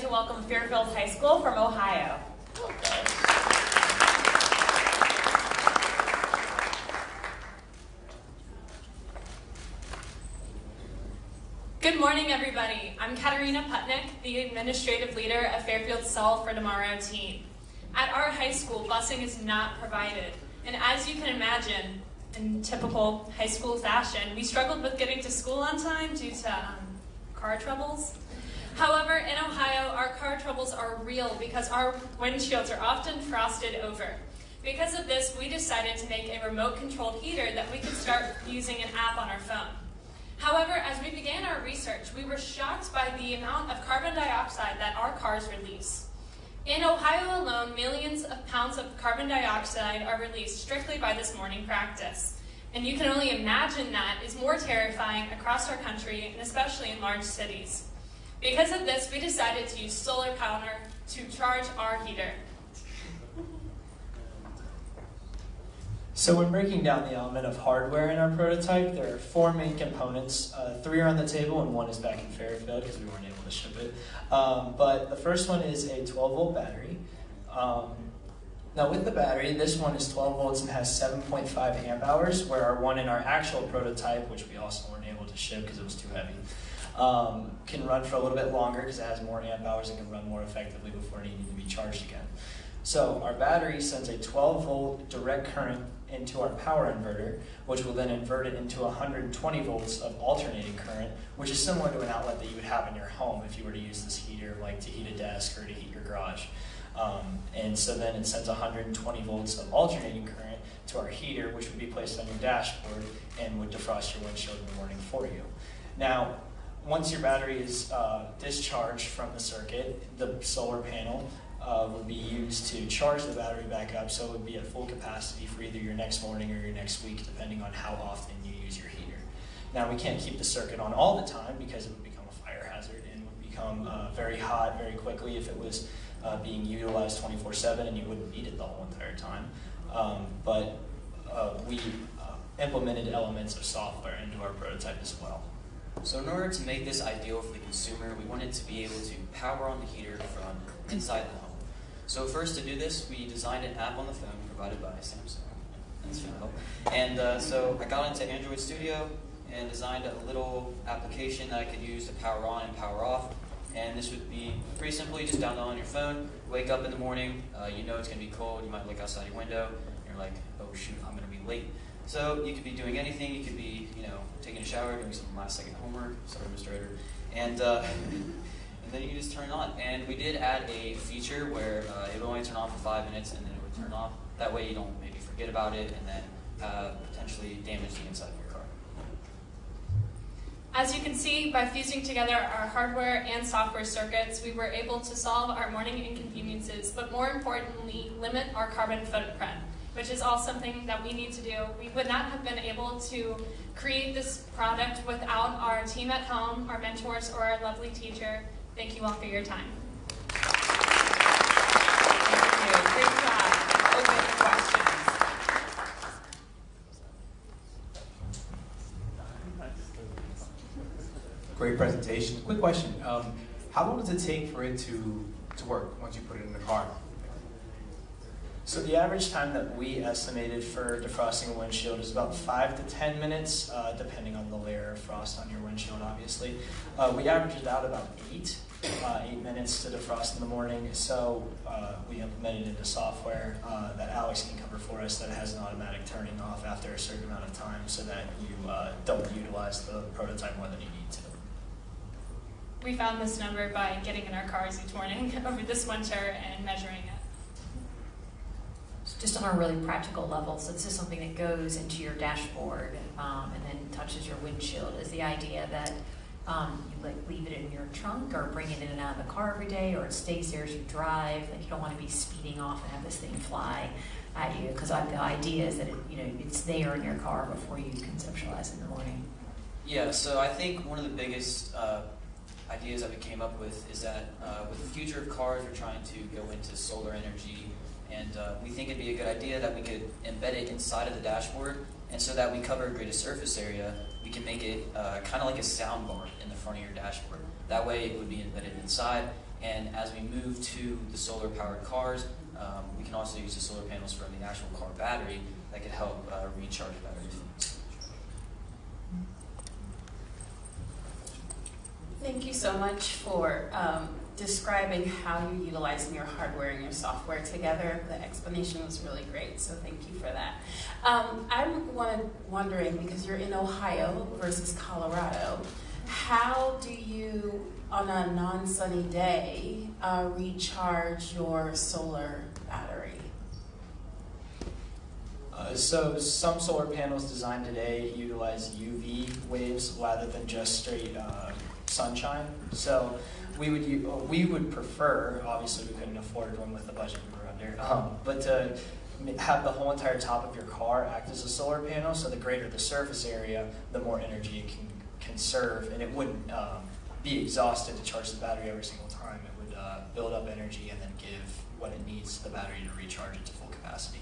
to welcome Fairfield High School from Ohio. Good morning, everybody. I'm Katarina Putnick, the administrative leader of Fairfield's Solve for Tomorrow team. At our high school, busing is not provided, and as you can imagine, in typical high school fashion, we struggled with getting to school on time due to car troubles. However, in Ohio, our car troubles are real because our windshields are often frosted over. Because of this, we decided to make a remote-controlled heater that we could start using an app on our phone. However, as we began our research, we were shocked by the amount of carbon dioxide that our cars release. In Ohio alone, millions of pounds of carbon dioxide are released strictly by this morning practice. And you can only imagine that is more terrifying across our country, and especially in large cities. Because of this, we decided to use solar power to charge our heater. So when breaking down the element of hardware in our prototype, there are 4 main components. 3 are on the table and 1 is back in Fairfield because we weren't able to ship it. But the first one is a 12-volt battery. Now with the battery, this one is 12 volts and has 7.5 amp hours, where our one in our actual prototype, which we also weren't able to ship because it was too heavy, can run for a little bit longer because it has more amp hours and can run more effectively before needing to be charged again. So our battery sends a 12-volt direct current into our power inverter, which will then invert it into 120 volts of alternating current, which is similar to an outlet that you would have in your home if you were to use this heater, like to heat a desk or to heat your garage. And so then it sends 120 volts of alternating current to our heater, which would be placed on your dashboard and would defrost your windshield in the morning for you. Now, once your battery is discharged from the circuit, the solar panel would be used to charge the battery back up, so it would be at full capacity for either your next morning or your next week, depending on how often you use your heater. Now, we can't keep the circuit on all the time because it would become a fire hazard and would become very hot very quickly if it was being utilized 24/7, and you wouldn't need it the whole entire time. But we implemented elements of software into our prototype as well. So in order to make this ideal for the consumer, we wanted to be able to power on the heater from inside the home. So first, to do this, we designed an app on the phone provided by Samsung. That's for help. And so I got into Android Studio and designed a little application that I could use to power on and power off. And this would be pretty simple. You just download on your phone, wake up in the morning, you know it's going to be cold, you might look outside your window, and you're like, oh shoot, I'm going to be late. So you could be doing anything. You could be, taking a shower, doing some last-second homework. Sorry, Mr. Etter. And then you can just turn it on. And we did add a feature where it would only turn on for 5 minutes, and then it would turn off. That way you don't maybe forget about it and then potentially damage the inside of your car. As you can see, by fusing together our hardware and software circuits, we were able to solve our morning inconveniences, but more importantly, limit our carbon footprint, which is all something that we need to do. We would not have been able to create this product without our team at home, our mentors, or our lovely teacher. Thank you all for your time. Thank you. Great job. Open for questions. Great presentation. Quick question. How long does it take for it to work once you put it in the car? So the average time that we estimated for defrosting a windshield is about 5 to 10 minutes, depending on the layer of frost on your windshield, obviously. We averaged it out about 8 minutes to defrost in the morning, so we implemented into software that Alex can cover for us that has an automatic turning off after a certain amount of time so that you don't utilize the prototype more than you need to. We found this number by getting in our cars each morning over this winter and measuring it. Just on a really practical level, so this is something that goes into your dashboard and then touches your windshield. Is the idea that you leave it in your trunk or bring it in and out of the car every day, or it stays there as you drive? Like, you don't want to be speeding off and have this thing fly at you, because the idea is that it's there in your car before you conceptualize in the morning. Yeah, so I think one of the biggest ideas that we came up with is that with the future of cars, we're trying to go into solar energy. And we think it'd be a good idea that we could embed it inside of the dashboard, and so that we cover a greater surface area, we can make it kind of like a sound bar in the front of your dashboard. That way it would be embedded inside, And as we move to the solar-powered cars, we can also use the solar panels from the actual car battery that could help recharge batteries. Thank you so much for describing how you're utilizing your hardware and your software together. The explanation was really great, so thank you for that. I'm wondering, because you're in Ohio versus Colorado, how do you, on a non-sunny day, recharge your solar battery? So some solar panels designed today utilize UV waves rather than just straight sunshine. So we would prefer, obviously we couldn't afford one with the budget we were under, but to have the whole entire top of your car act as a solar panel, so the greater the surface area, the more energy it can conserve, and it wouldn't be exhausted to charge the battery every single time. It would build up energy and then give what it needs to the battery to recharge it to full capacity.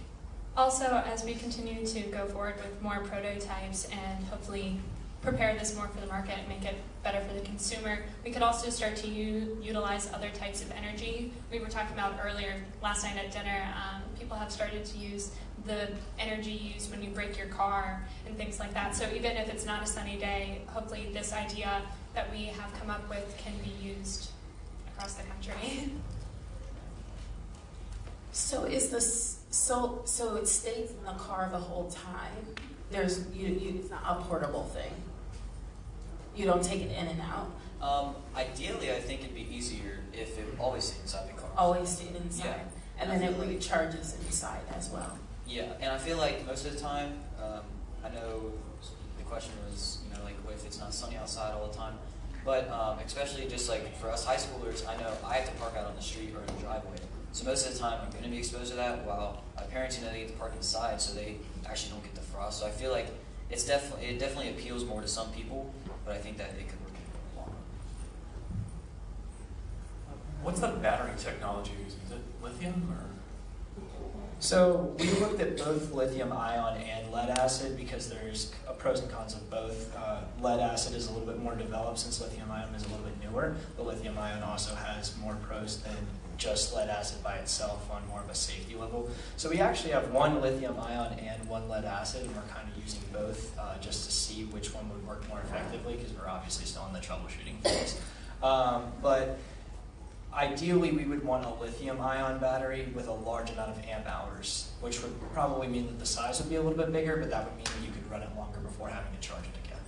Also, as we continue to go forward with more prototypes and hopefully prepare this more for the market and make it better for the consumer, we could also start to utilize other types of energy. We were talking about earlier last night at dinner, people have started to use the energy used when you break your car and things like that. So even if it's not a sunny day, hopefully this idea that we have come up with can be used across the country. So is this so it stays in the car the whole time? It's not a portable thing. You don't take it in and out. Ideally, I think it'd be easier if it always stayed inside the car. Always stayed inside, Yeah. and then it recharges inside as well. Yeah, and I feel like most of the time, I know the question was, like what if it's not sunny outside all the time? But especially just like for us high schoolers, I know I have to park out on the street or in the driveway. So most of the time I'm going to be exposed to that, while my parents, they get to park inside, so they actually don't get the frost. So I feel like it definitely appeals more to some people, but I think that it could work in the long run. What's the battery technology you're using? Is it lithium or? So we looked at both lithium ion and lead acid because there's pros and cons of both. Lead acid is a little bit more developed since lithium ion is a little bit newer, but lithium ion also has more pros than just lead acid by itself on more of a safety level. So we actually have one lithium ion and one lead acid, and we're kind of using both just to see which one would work more effectively, because we're obviously still in the troubleshooting phase. But ideally, we would want a lithium-ion battery with a large amount of amp hours, which would probably mean that the size would be a little bit bigger, but that would mean that you could run it longer before having to charge it again.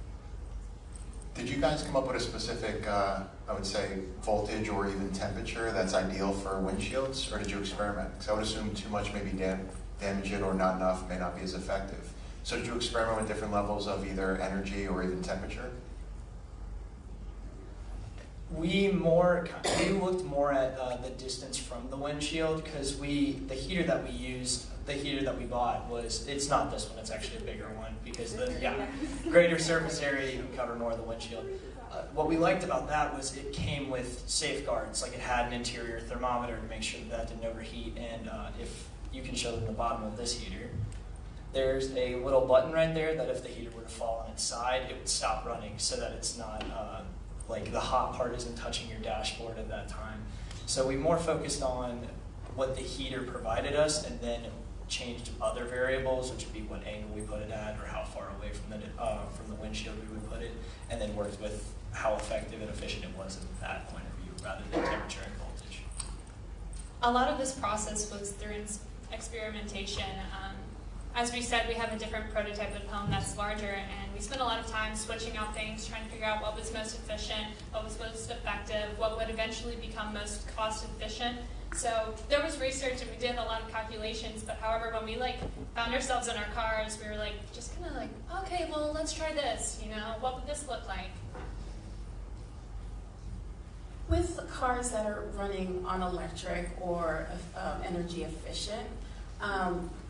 Did you guys come up with a specific, I would say, voltage or even temperature that's ideal for windshields, or did you experiment? Because I would assume too much maybe damage it, or not enough may not be as effective. So did you experiment with different levels of either energy or even temperature? We looked more at the distance from the windshield, because the heater that we used, the heater that we bought it's not this one, it's actually a bigger one, because the greater surface area, you can cover more of the windshield. What we liked about that was it came with safeguards, like it had an interior thermometer to make sure that didn't overheat, and if you can show them the bottom of this heater, there's a little button right there that if the heater were to fall on its side, it would stop running, so that it's not like the hot part isn't touching your dashboard at that time. So we more focused on what the heater provided us, and then changed other variables, which would be what angle we put it at, or how far away from the windshield we would put it, and then worked with how effective and efficient it was at that point of view, rather than temperature and voltage. A lot of this process was through experimentation. As we said, we have a different prototype at home that's larger, and we spent a lot of time switching out things, trying to figure out what was most efficient, what was most effective, what would eventually become most cost efficient. So there was research, and we did a lot of calculations, but however, when we found ourselves in our cars, we were just kind of okay, well, let's try this, what would this look like? With the cars that are running on electric or energy efficient,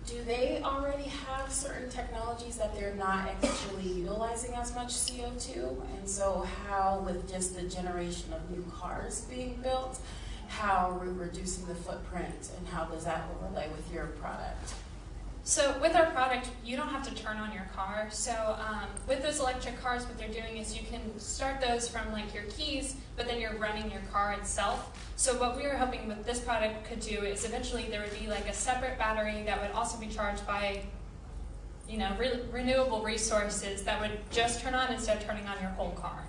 do they already have certain technologies that they're not actually utilizing as much CO2? And so how, with just the generation of new cars being built, how are we reducing the footprint, and how does that overlay with your product? So with our product, you don't have to turn on your car. So with those electric cars, what they're doing is you can start those from like your keys, but then you're running your car itself. So what we were hoping what this product could do is eventually there would be like a separate battery that would also be charged by, you know, renewable resources that would just turn on instead of turning on your whole car.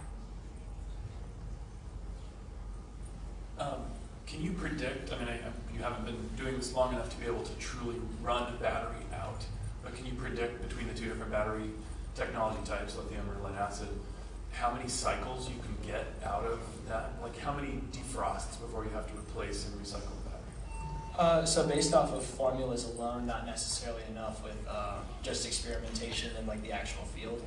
Can you predict, I mean, you haven't been doing this long enough to be able to truly run a battery out, but can you predict between the two different battery technology types, lithium or lead acid, how many cycles you can get out of that? Like how many defrosts before you have to replace and recycle the battery? So based off of formulas alone, not necessarily enough with just experimentation in like the actual field.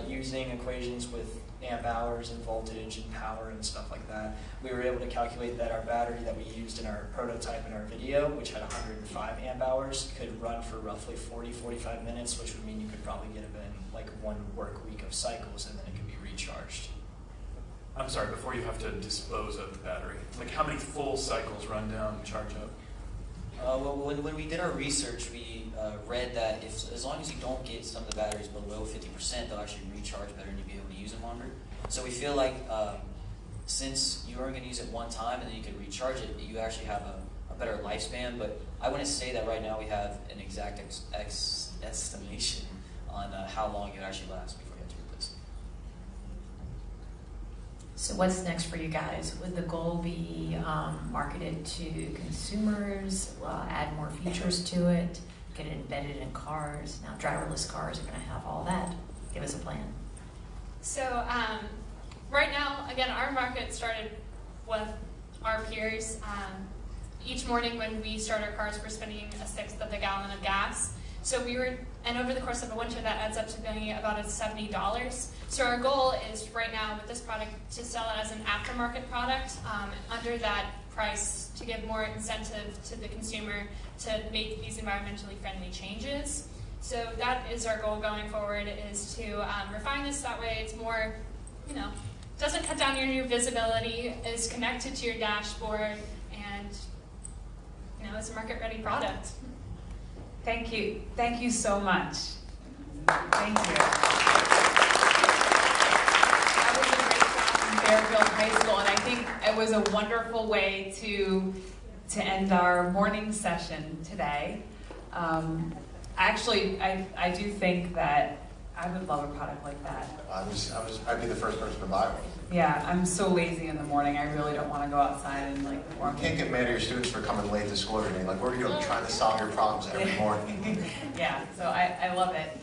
Using equations with amp hours and voltage and power and stuff like that, we were able to calculate that our battery that we used in our prototype in our video, which had 105 amp hours, could run for roughly 40-45 minutes, which would mean you could probably get it in like 1 work week of cycles, and then it could be recharged. I'm sorry, before you have to dispose of the battery, like how many full cycles run down and charge up? Well, when we did our research, we read that as long as you don't get some of the batteries below 50%, they'll actually recharge better and you'll be able to use them longer. So we feel like since you are going to use it one time and then you can recharge it, you actually have a better lifespan. But I wouldn't say that right now we have an exact estimation on how long it actually lasts before you have to replace it. So what's next for you guys? Would the goal be marketed to consumers, add more features to it, get it embedded in cars? Now driverless cars are going to have all that. Give us a plan. So right now, again, our market started with our peers. Each morning when we start our cars, we're spending 1/6 of a gallon of gas. So and over the course of a winter, that adds up to being about $70. So our goal is right now with this product to sell it as an aftermarket product under that price to give more incentive to the consumer to make these environmentally friendly changes. So that is our goal going forward, is to refine this that way it's more, you know, doesn't cut down your visibility, is connected to your dashboard, and, you know, it's a market-ready product. Thank you. Thank you so much. Thank you. That was a great class in Fairfield High School, and I think it was a wonderful way to end our morning session today. Actually, I do think that I would love a product like that. I'd be the first person to buy one. Yeah, I'm so lazy in the morning. I really don't want to go outside and like warm. You can't get mad at your students for coming late to school every day. Like, what are you doing? Trying to solve your problems every morning. Yeah, so I love it.